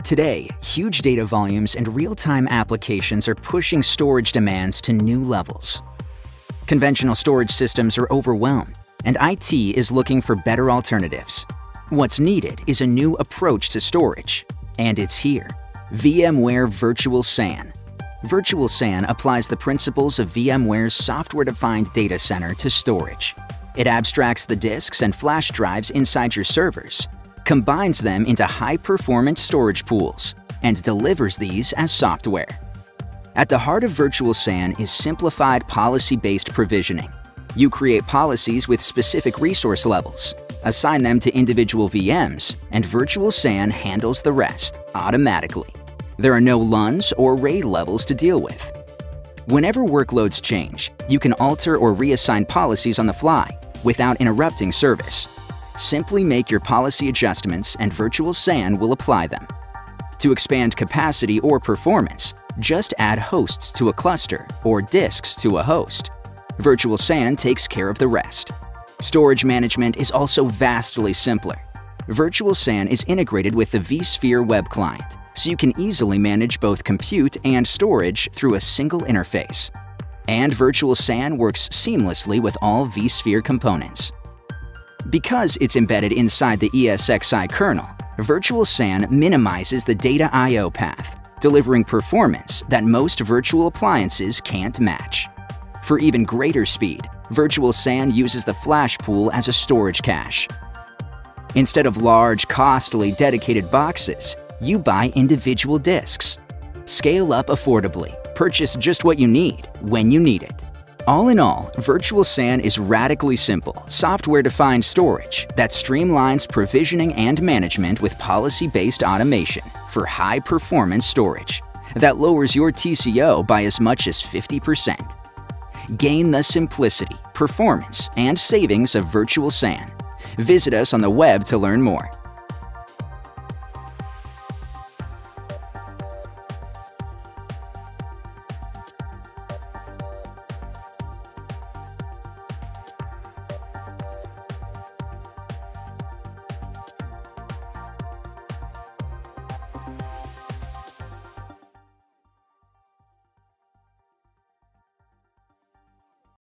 Today, huge data volumes and real-time applications are pushing storage demands to new levels. Conventional storage systems are overwhelmed, and IT is looking for better alternatives. What's needed is a new approach to storage, and it's here: VMware Virtual SAN. Virtual SAN applies the principles of VMware's software-defined data center to storage. It abstracts the disks and flash drives inside your servers, combines them into high-performance storage pools, and delivers these as software. At the heart of Virtual SAN is simplified policy-based provisioning. You create policies with specific resource levels, assign them to individual VMs, and Virtual SAN handles the rest automatically. There are no LUNs or RAID levels to deal with. Whenever workloads change, you can alter or reassign policies on the fly without interrupting service. Simply make your policy adjustments and Virtual SAN will apply them. To expand capacity or performance, just add hosts to a cluster or disks to a host. Virtual SAN takes care of the rest. Storage management is also vastly simpler. Virtual SAN is integrated with the vSphere web client, so you can easily manage both compute and storage through a single interface. And Virtual SAN works seamlessly with all vSphere components. Because it's embedded inside the ESXi kernel, Virtual SAN minimizes the data I/O path, delivering performance that most virtual appliances can't match. For even greater speed, Virtual SAN uses the flash pool as a storage cache. Instead of large, costly, dedicated boxes, you buy individual disks. Scale up affordably. Purchase just what you need, when you need it. All in all, Virtual SAN is radically simple, software-defined storage that streamlines provisioning and management with policy-based automation for high-performance storage that lowers your TCO by as much as 50%. Gain the simplicity, performance, and savings of Virtual SAN. Visit us on the web to learn more.